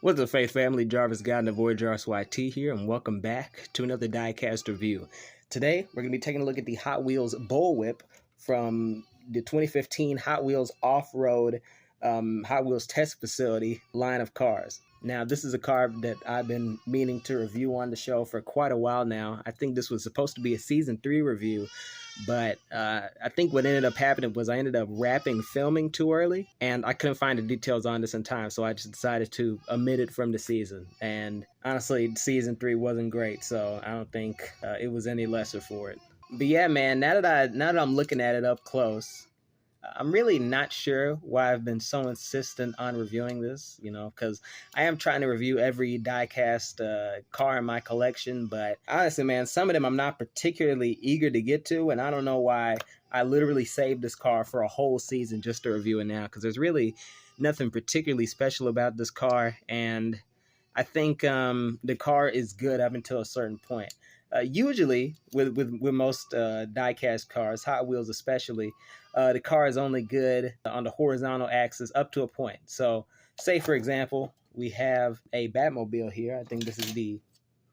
What's up, Faith Family? Jarvis God and the Void Jarvis YT here, and welcome back to another Diecast review. Today, we're going to be taking a look at the Hot Wheels Bullwhip from the 2015 Hot Wheels Off-Road Hot Wheels Test Facility line of cars. Now, this is a car that I've been meaning to review on the show for quite a while now. I think this was supposed to be a Season 3 review, but I think what ended up happening was I ended up wrapping filming too early, and I couldn't find the details on this in time, so I just decided to omit it from the season. And honestly, Season 3 wasn't great, so I don't think it was any lesser for it. But yeah, man, now that I'm looking at it up close, I'm really not sure why I've been so insistent on reviewing this, because I am trying to review every diecast car in my collection, but honestly, man, some of them I'm not particularly eager to get to, and I don't know why I literally saved this car for a whole season just to review it now, because there's really nothing particularly special about this car, and I think the car is good up until a certain point. Usually, with most diecast cars, Hot Wheels especially, the car is only good on the horizontal axis up to a point. So, say for example, we have a Batmobile here. I think this is the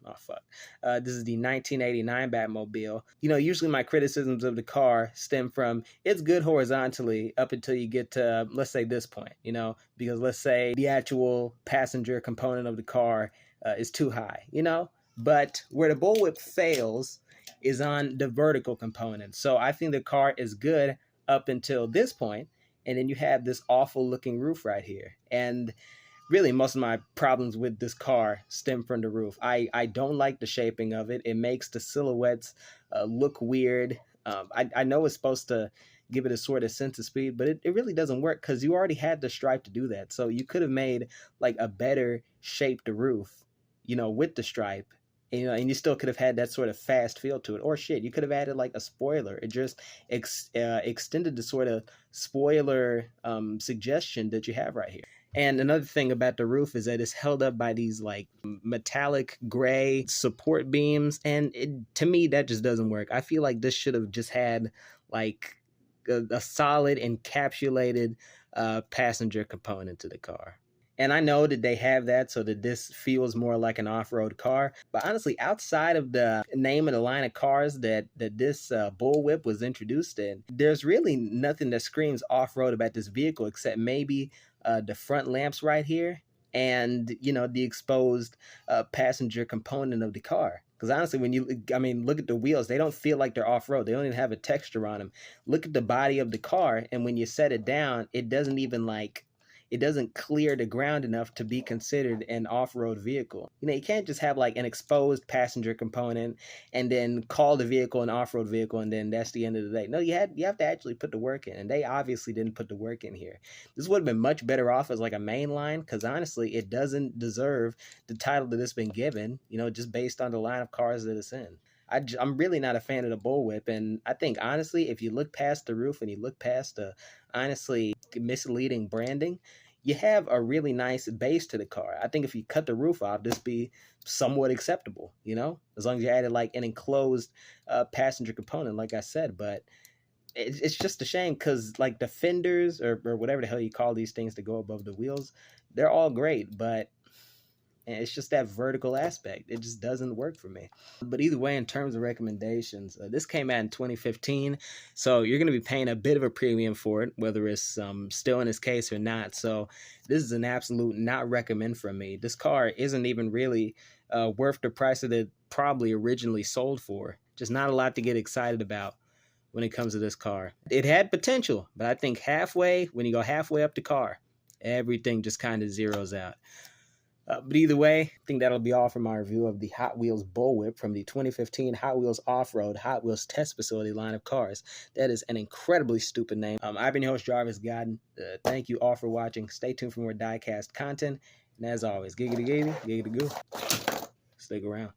this is the 1989 Batmobile. Usually my criticisms of the car stem from it's good horizontally up until you get to, let's say, this point, because let's say the actual passenger component of the car is too high, But where the Bullwhip fails is on the vertical component. So I think the car is good up until this point, and then you have this awful looking roof right here. And really, most of my problems with this car stem from the roof. I don't like the shaping of it. It makes the silhouettes look weird. I know it's supposed to give it a sort of sense of speed, but it really doesn't work because you already had the stripe to do that. So you could have made like a better shaped roof, with the stripe. And you still could have had that sort of fast feel to it. Or shit, you could have added like a spoiler. It just extended the sort of spoiler suggestion that you have right here. And another thing about the roof is that it's held up by these like metallic gray support beams. And to me, that just doesn't work. I feel like this should have just had like a solid encapsulated passenger component to the car. And I know that they have that so that this feels more like an off-road car. But honestly, outside of the name of the line of cars that this Bullwhip was introduced in, there's really nothing that screams off-road about this vehicle except maybe the front lamps right here and, the exposed passenger component of the car. Because honestly, look at the wheels. They don't feel like they're off-road. They don't even have a texture on them. Look at the body of the car, and when you set it down, it doesn't even it doesn't clear the ground enough to be considered an off-road vehicle. You can't just have like an exposed passenger component and then call the vehicle an off-road vehicle and then that's the end of the day. No, you have to actually put the work in, and they obviously didn't put the work in here. This would have been much better off as like a main line, because honestly, it doesn't deserve the title that it's been given, just based on the line of cars that it's in. I'm really not a fan of the Bullwhip, and I think, honestly, if you look past the roof and you look past the, honestly, misleading branding, you have a really nice base to the car. I think if you cut the roof off, this be somewhat acceptable, as long as you added like an enclosed passenger component, like I said. But it's just a shame because like the fenders or whatever the hell you call these things to go above the wheels, they're all great, but it's just that vertical aspect. It just doesn't work for me. But either way, in terms of recommendations, this came out in 2015, so you're going to be paying a bit of a premium for it, whether it's still in this case or not. So this is an absolute not recommend from me. This car isn't even really worth the price that it probably originally sold for. Just not a lot to get excited about when it comes to this car. It had potential, but I think when you go halfway up the car, everything just kind of zeroes out. But either way, I think that'll be all for my review of the Hot Wheels Bullwhip from the 2015 Hot Wheels Off-Road Hot Wheels Test Facility line of cars. That is an incredibly stupid name. I've been your host, Jarvis Godden. Thank you all for watching. Stay tuned for more diecast content. And as always, giggity giggity, giggity goo. Stick around.